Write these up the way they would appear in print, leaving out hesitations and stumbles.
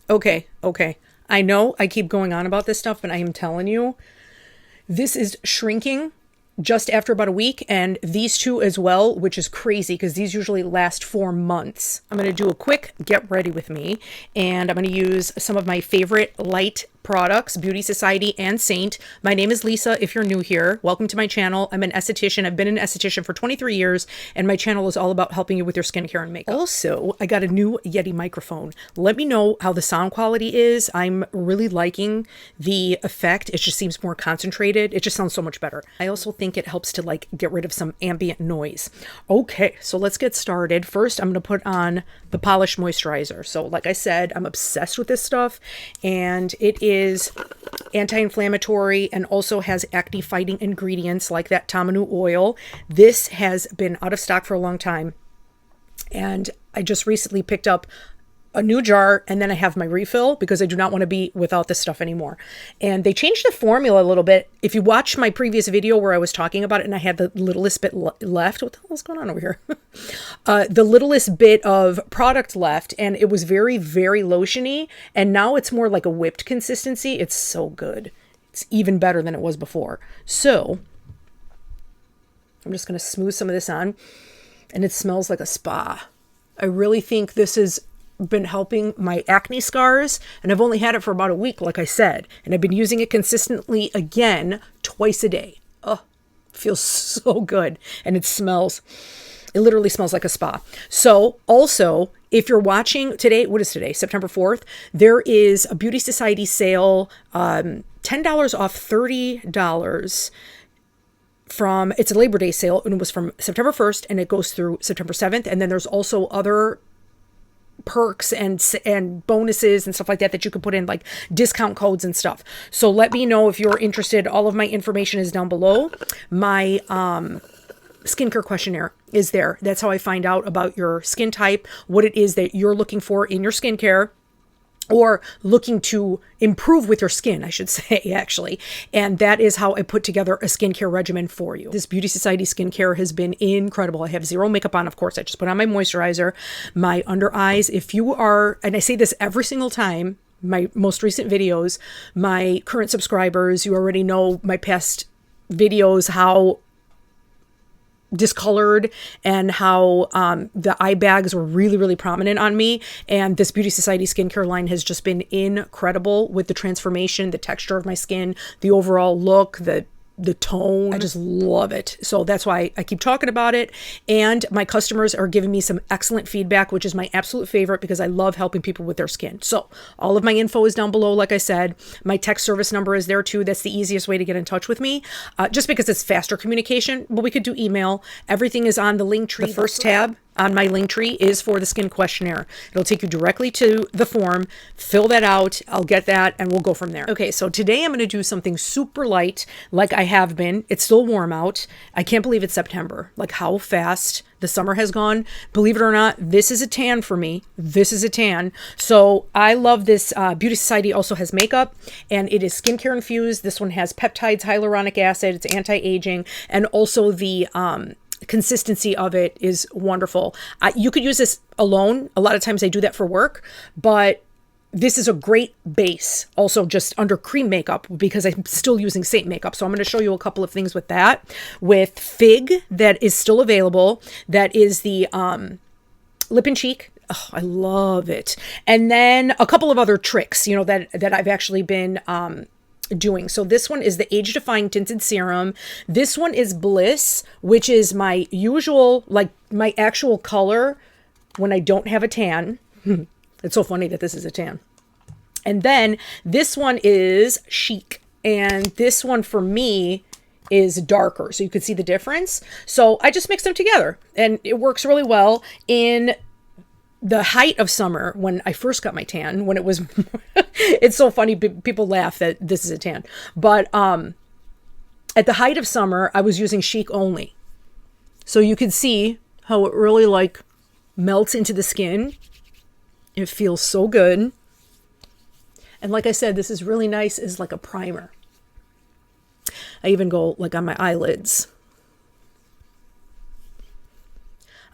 Okay, okay. I know I keep going on about this stuff, but I am telling you, this is shrinking just after about a week, and these two as well, which is crazy because these usually last 4 months. I'm going to do a quick get ready with me, and I'm going to use some of my favorite light products, Beauty Society and Seint. My name is Lisa. If you're new here, welcome to my channel. I'm an esthetician. I've been an esthetician for 23 years, and my channel is all about helping you with your skincare and makeup. Also, I got a new Yeti microphone. Let me know how the sound quality is. I'm really liking the effect. It just seems more concentrated. It just sounds so much better. I also think it helps to like get rid of some ambient noise. Okay, so let's get started. First, I'm going to put on the Polish Moisturizer. So like I said, I'm obsessed with this stuff, and it is anti-inflammatory and also has acne fighting ingredients like that Tamanu oil. This has been out of stock for a long time, and I just recently picked up a new jar, and then I have my refill because I do not want to be without this stuff anymore. And they changed the formula a little bit. If you watch my previous video where I was talking about it and I had the littlest bit left, what the hell is going on over here? The littlest bit of product left, and it was very, very lotiony, and now it's more like a whipped consistency. It's so good. It's even better than it was before. So I'm just going to smooth some of this on, and it smells like a spa. I really think this is been helping my acne scars, and I've only had it for about a week, like I said, and I've been using it consistently again twice a day. Oh, feels so good, and it literally smells like a spa. So also, if you're watching today, what is today, September 4th, there is a Beauty Society sale, $10 off $30 from, it's a Labor Day sale, and it was from September 1st and it goes through September 7th. And then there's also other perks and bonuses and stuff like that that you could put in, like discount codes and stuff. So let me know if you're interested. All of my information is down below. My skincare questionnaire is there. That's how I find out about your skin type, what it is that you're looking for in your skincare, or looking to improve with your skin, I should say, actually. And that is how I put together a skincare regimen for you. This Beauty Society skincare has been incredible. I have zero makeup on, of course. I just put on my moisturizer, my under eyes. If you are, and I say this every single time, my most recent videos, my current subscribers, you already know my past videos, how discolored and how the eye bags were really, really prominent on me. And this Beauty Society skincare line has just been incredible with the transformation, the texture of my skin, the overall look, the tone. I just love it. So that's why I keep talking about it. And my customers are giving me some excellent feedback, which is my absolute favorite because I love helping people with their skin. So all of my info is down below. Like I said, my text service number is there too. That's the easiest way to get in touch with me, just because it's faster communication, but we could do email. Everything is on the link tree. The first tab on my link tree is for the skin questionnaire. It'll take you directly to the form. Fill that out. I'll get that and we'll go from there. Okay, so today I'm going to do something super light like I have been. It's still warm out. I can't believe it's September. Like how fast the summer has gone. Believe it or not, this is a tan for me. This is a tan. So I love this. Beauty Society also has makeup, and it is skincare infused. This one has peptides, hyaluronic acid. It's anti-aging, and also the consistency of it is wonderful. You could use this alone. A lot of times I do that for work, but this is a great base also just under cream makeup because I'm still using Seint makeup. So I'm going to show you a couple of things with that. With Fig, that is still available. That is the Lip and Cheek. Oh, I love it. And then a couple of other tricks, you know, that I've actually been doing. So this one is the Age Defying Tinted Serum. This one is Bliss, which is my usual, like my actual color when I don't have a tan. It's so funny that this is a tan. And then this one is Chic. And this one for me is darker. So you can see the difference. So I just mixed them together and it works really well. In the height of summer, when I first got my tan, when it was, it's so funny, people laugh that this is a tan, but at the height of summer, I was using Chic only. So you can see how it really like melts into the skin. It feels so good. And like I said, this is really nice as like a primer. I even go like on my eyelids.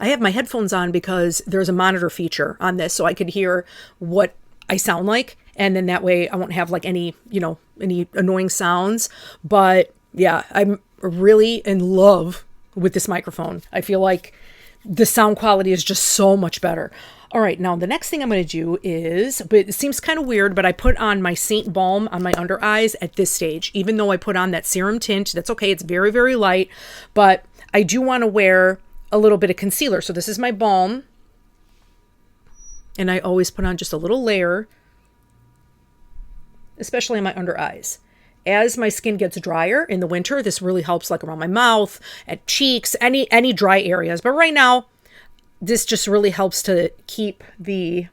I have my headphones on because there's a monitor feature on this, so I could hear what I sound like. And then that way I won't have like any, you know, any annoying sounds. But yeah, I'm really in love with this microphone. I feel like the sound quality is just so much better. All right, now the next thing I'm going to do is, but it seems kind of weird, but I put on my Seint Balm on my under eyes at this stage, even though I put on that Serum tint. That's okay. It's very, very light, but I do want to wear a little bit of concealer. So this is my balm, and I always put on just a little layer, especially on my under eyes. As my skin gets drier in the winter, this really helps, like around my mouth, at cheeks, any dry areas. But right now, this just really helps to keep the,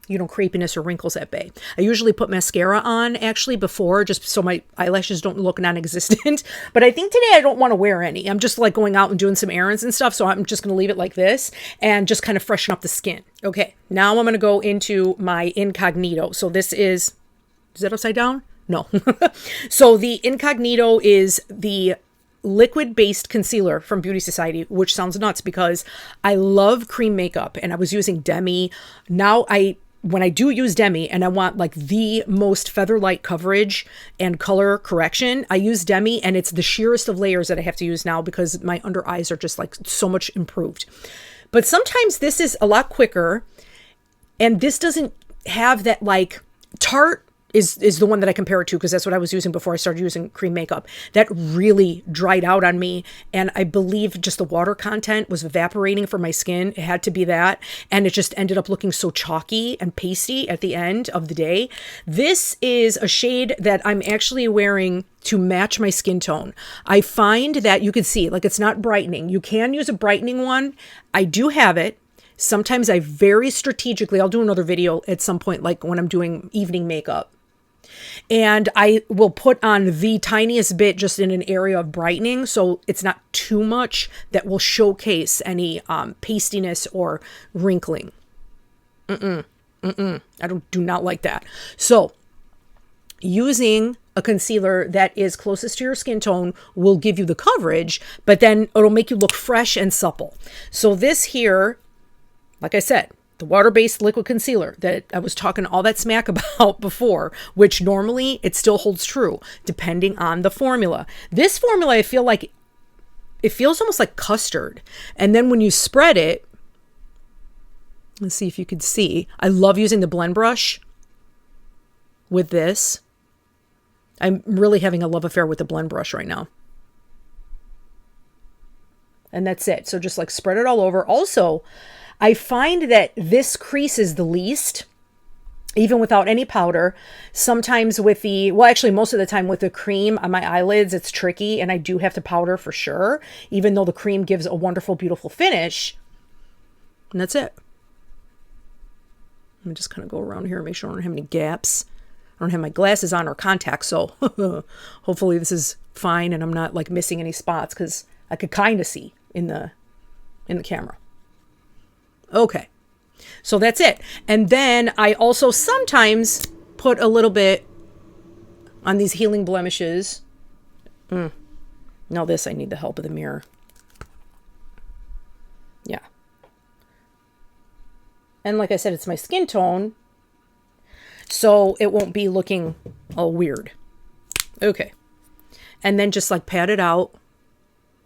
you know, crepiness or wrinkles at bay. I usually put mascara on actually before, just so my eyelashes don't look non-existent. But I think today I don't want to wear any. I'm just like going out and doing some errands and stuff. So I'm just going to leave it like this and just kind of freshen up the skin. Okay, now I'm going to go into my Incognito. So this is that upside down? No. So the Incognito is the liquid-based concealer from Beauty Society, which sounds nuts because I love cream makeup and I was using Demi. Now when I do use Demi and I want like the most feather light coverage and color correction, I use Demi, and it's the sheerest of layers that I have to use now because my under eyes are just like so much improved. But sometimes this is a lot quicker, and this doesn't have that like Tarte is the one that I compare it to, because that's what I was using before I started using cream makeup. That really dried out on me, and I believe just the water content was evaporating from my skin. It had to be that, and it just ended up looking so chalky and pasty at the end of the day. This is a shade that I'm actually wearing to match my skin tone. I find that you can see, like, it's not brightening. You can use a brightening one. I do have it. Sometimes I very strategically, I'll do another video at some point, like when I'm doing evening makeup, and I will put on the tiniest bit just in an area of brightening, so it's not too much that will showcase any pastiness or wrinkling. I do not like that. So using a concealer that is closest to your skin tone will give you the coverage, but then it'll make you look fresh and supple. So this here, like I said, the water-based liquid concealer that I was talking all that smack about before, which normally it still holds true depending on the formula. This formula, I feel like it feels almost like custard. And then when you spread it, let's see if you could see. I love using the blend brush with this. I'm really having a love affair with the blend brush right now. And that's it. So just like spread it all over. Also, I find that this creases the least, even without any powder. Sometimes with the, well, actually most of the time with the cream on my eyelids, it's tricky, and I do have to powder for sure, even though the cream gives a wonderful, beautiful finish. And that's it. Let me just kind of go around here and make sure I don't have any gaps. I don't have my glasses on or contacts, so hopefully this is fine and I'm not like missing any spots, because I could kind of see in the camera. Okay, so that's it. And then I also sometimes put a little bit on these healing blemishes. Now this, I need the help of the mirror. Yeah. And like I said, it's my skin tone, so it won't be looking all weird. Okay. And then just like pat it out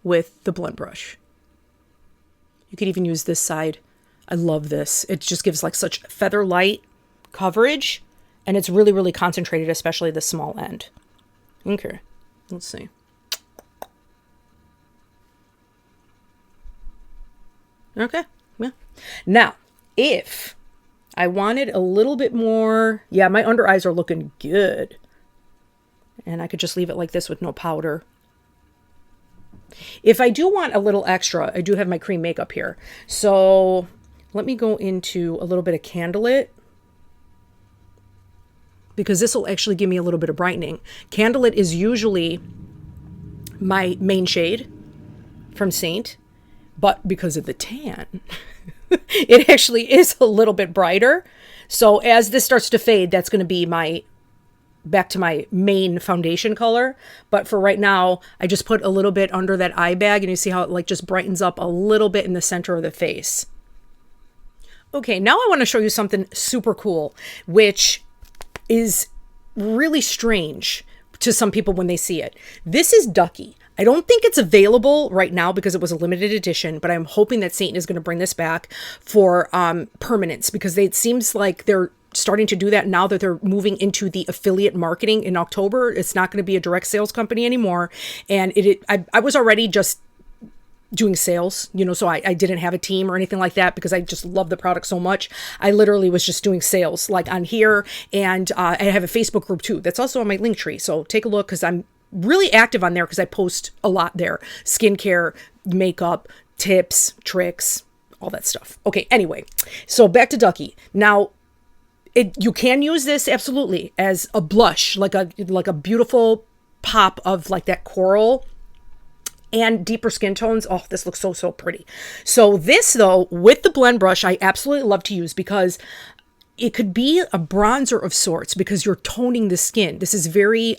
with the blend brush. You could even use this side. I love this. It just gives like such feather light coverage, and it's really, really concentrated, especially the small end. Okay, let's see. Okay, yeah. Now, if I wanted a little bit more, yeah, my under eyes are looking good, and I could just leave it like this with no powder. If I do want a little extra, I do have my cream makeup here. So let me go into a little bit of Candlelit, because this will actually give me a little bit of brightening. Candlelit is usually my main shade from Seint, but because of the tan, it actually is a little bit brighter. So as this starts to fade, that's going to be back to my main foundation color. But for right now, I just put a little bit under that eye bag, and you see how it like just brightens up a little bit in the center of the face. Okay, now I want to show you something super cool, which is really strange to some people when they see it. This is Duckie. I don't think it's available right now because it was a limited edition, but I'm hoping that Seint is going to bring this back for permanence, because it seems like they're starting to do that now that they're moving into the affiliate marketing in October. It's not going to be a direct sales company anymore. And I was already just doing sales, you know, so I didn't have a team or anything like that because I just love the product so much. I literally was just doing sales like on here, and I have a Facebook group too. That's also on my link tree. So take a look, because I'm really active on there because I post a lot there. Skincare, makeup, tips, tricks, all that stuff. Okay, anyway, so back to Duckie. Now, you can use this absolutely as a blush, like a beautiful pop of like that coral and deeper skin tones. Oh, this looks so pretty. So this though, with the blend brush, I absolutely love to use because it could be a bronzer of sorts because you're toning the skin. This is very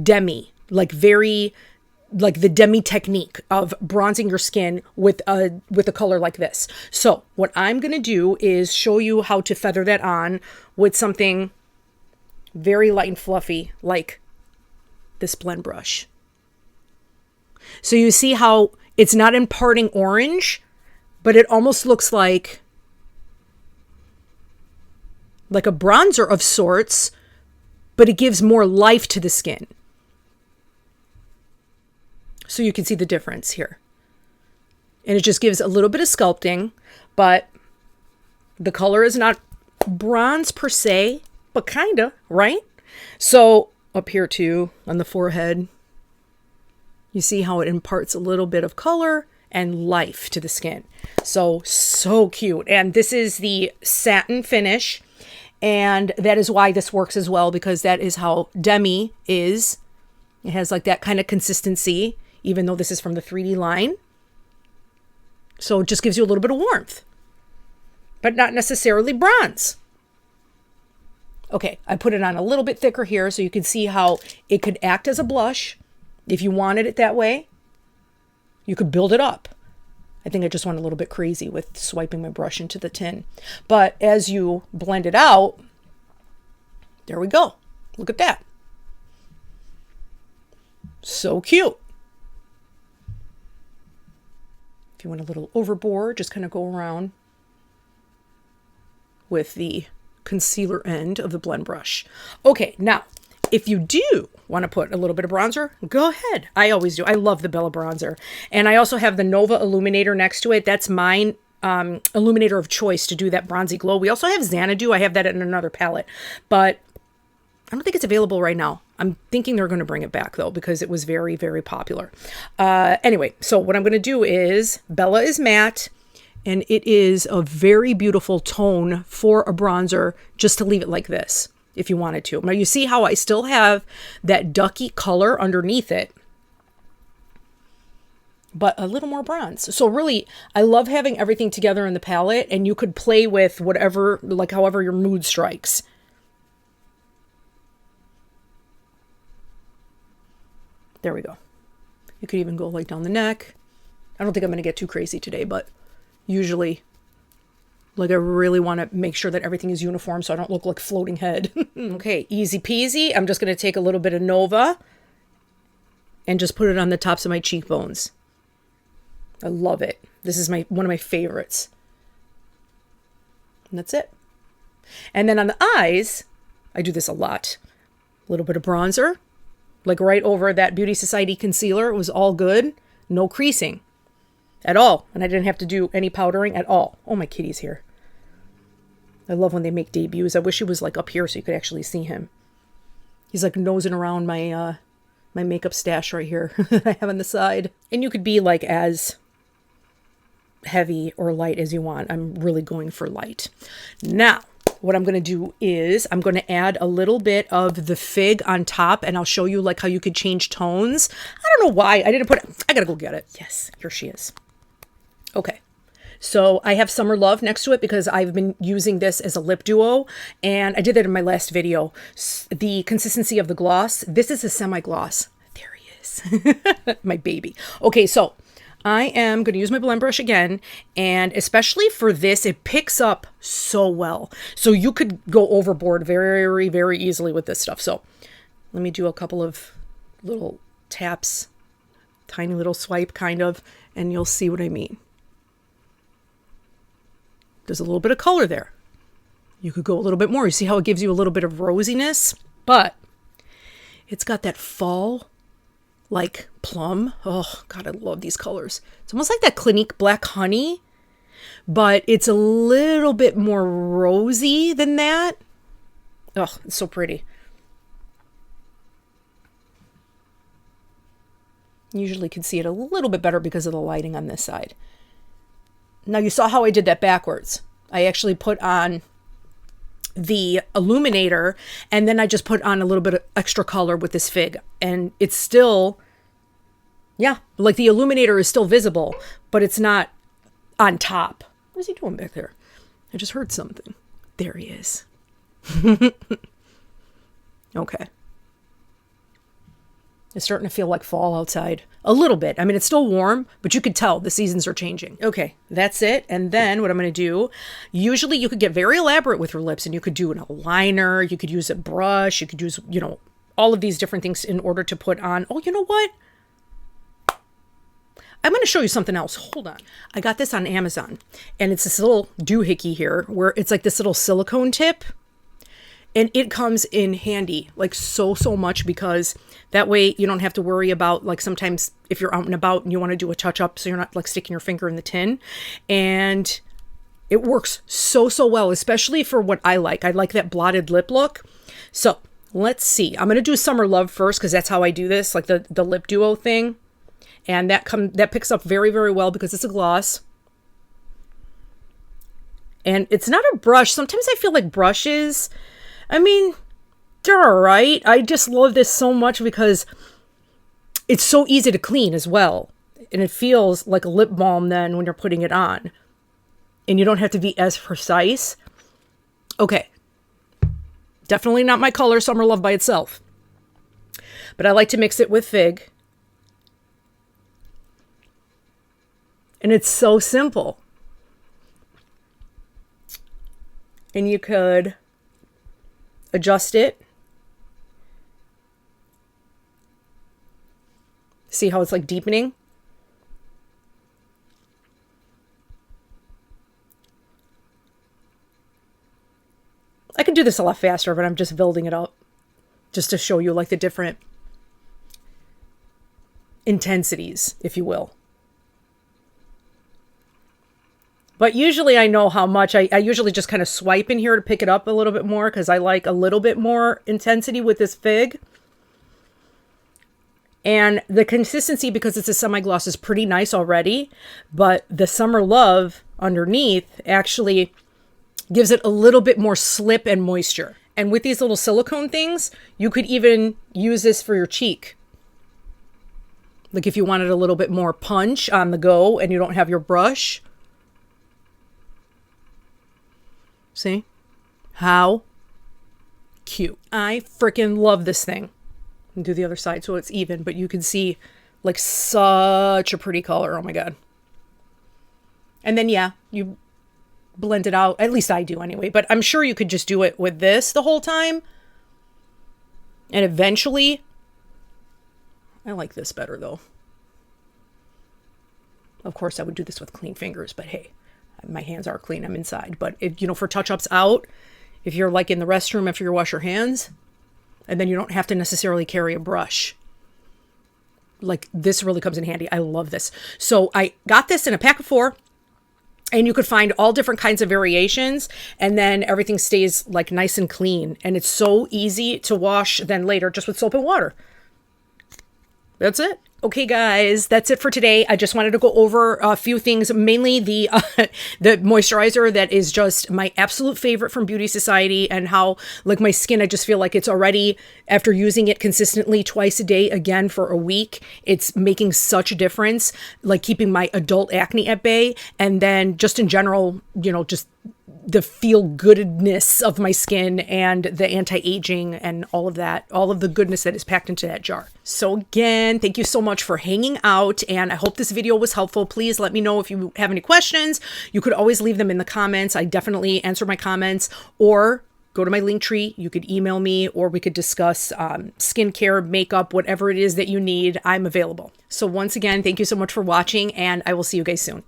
demi, like the demi technique of bronzing your skin with a color like this. So what I'm going to do is show you how to feather that on with something very light and fluffy like this blend brush. So you see how it's not imparting orange, but it almost looks like a bronzer of sorts, but it gives more life to the skin. So you can see the difference here. And it just gives a little bit of sculpting, but the color is not bronze per se, but kinda, right? So up here too, on the forehead, you see how it imparts a little bit of color and life to the skin. So cute. And this is the satin finish. And that is why this works as well, because that is how demi is. It has like that kind of consistency, even though this is from the 3D line. So it just gives you a little bit of warmth, but not necessarily bronze. Okay, I put it on a little bit thicker here so you can see how it could act as a blush. If you wanted it that way, you could build it up. I think I just went a little bit crazy with swiping my brush into the tin. But as you blend it out, there we go. Look at that. So cute. If you went a little overboard, just kind of go around with the concealer end of the blend brush. Okay, now, if you do want to put a little bit of bronzer, go ahead. I always do. I love the Bella bronzer. And I also have the Nova Illuminator next to it. That's mine illuminator of choice to do that bronzy glow. We also have Xanadu. I have that in another palette, but I don't think it's available right now. I'm thinking they're going to bring it back though, because it was very, very popular. Anyway, so what I'm going to do is Bella is matte, and it is a very beautiful tone for a bronzer just to leave it like this if you wanted to. Now you see how I still have that Duckie color underneath it, but a little more bronze. So really, I love having everything together in the palette, and you could play with whatever, like however your mood strikes. There we go. You could even go like down the neck. I don't think I'm going to get too crazy today, but usually, like, I really want to make sure that everything is uniform so I don't look like floating head. Okay, easy peasy. I'm just going to take a little bit of Nova and just put it on the tops of my cheekbones. I love it. This is one of my favorites. And that's it. And then on the eyes, I do this a lot. A little bit of bronzer, like right over that Beauty Society concealer. It was all good. No creasing at all. And I didn't have to do any powdering at all. Oh, my kitty's here. I love when they make debuts. I wish he was like up here so you could actually see him. He's like nosing around my my makeup stash right here that I have on the side. And you could be like as heavy or light as you want. I'm really going for light. Now, what I'm going to do is I'm going to add a little bit of the Fig on top, and I'll show you like how you could change tones. I don't know why I didn't put it. I got to go get it. Yes, here she is. Okay. So I have Summer Love next to it because I've been using this as a lip duo, and I did that in my last video. The consistency of the gloss. This is a semi-gloss. There he is. My baby. Okay, so I am going to use my blend brush again, and especially for this, it picks up so well. So you could go overboard very, very easily with this stuff. So let me do a couple of little taps, tiny little swipe kind of, and you'll see what I mean. There's a little bit of color there. You could go a little bit more. You see how it gives you a little bit of rosiness, but it's got that fall like plum. Oh God, I love these colors. It's almost like that Clinique Black Honey, but it's a little bit more rosy than that. Oh, it's so pretty. Usually can see it a little bit better because of the lighting on this side. Now you saw how I did that backwards. I actually put on the Illuminator and then I just put on a little bit of extra color with this fig, and it's still, yeah, like the Illuminator is still visible, but it's not on top. What is he doing back there? I just heard something. There he is. Okay. It's starting to feel like fall outside a little bit. I mean, it's still warm, but you could tell the seasons are changing. Okay, that's it. And then what I'm going to do, usually you could get very elaborate with your lips and you could do an eyeliner, you could use a brush, you could use, you know, all of these different things in order to put on. Oh, you know what? I'm going to show you something else. Hold on. I got this on Amazon, and it's this little doohickey here where it's like this little silicone tip. And it comes in handy, like so much, because that way you don't have to worry about, like, sometimes if you're out and about and you want to do a touch up, so you're not like sticking your finger in the tin. And it works so well, especially for what I like. I like that blotted lip look. So let's see. I'm going to do Summer Love first because that's how I do this, like the lip duo thing. And that picks up very well because it's a gloss. And it's not a brush. Sometimes I feel like brushes, I mean, they're all right. I just love this so much because it's so easy to clean as well. And it feels like a lip balm then when you're putting it on. And you don't have to be as precise. Okay. Definitely not my color, Summer Love by itself. But I like to mix it with Fig. And it's so simple. And you could adjust it. See how it's like deepening? I could do this a lot faster, but I'm just building it up just to show you like the different intensities, if you will. But usually I know how much. I usually just kind of swipe in here to pick it up a little bit more because I like a little bit more intensity with this Fig. And the consistency, because it's a semi-gloss, is pretty nice already. But the Summer Love underneath actually gives it a little bit more slip and moisture. And with these little silicone things, you could even use this for your cheek. Like if you wanted a little bit more punch on the go and you don't have your brush. See? How cute. I freaking love this thing. And do the other side so it's even, but you can see like such a pretty color. Oh my God. And then, yeah, you blend it out. At least I do anyway, but I'm sure you could just do it with this the whole time. And eventually, I like this better though. Of course, I would do this with clean fingers, but hey. My hands are clean. I'm inside. But, you know, for touch-ups out, if you're like in the restroom after you wash your hands, and then you don't have to necessarily carry a brush. Like, this really comes in handy. I love this. So I got this in a pack of 4. And you could find all different kinds of variations. And then everything stays like nice and clean. And it's so easy to wash then later just with soap and water. That's it. Okay, guys, that's it for today. I just wanted to go over a few things, mainly the moisturizer that is just my absolute favorite from Beauty Society, and how, like, my skin, I just feel like it's already, after using it consistently twice a day again for a week, it's making such a difference, like keeping my adult acne at bay. And then just in general, you know, just the feel-goodness of my skin and the anti-aging and all of that, all of the goodness that is packed into that jar. So again, thank you so much for hanging out, and I hope this video was helpful. Please let me know if you have any questions. You could always leave them in the comments. I definitely answer my comments, or go to my link tree. You could email me, or we could discuss skincare, makeup, whatever it is that you need. I'm available. So once again, thank you so much for watching, and I will see you guys soon.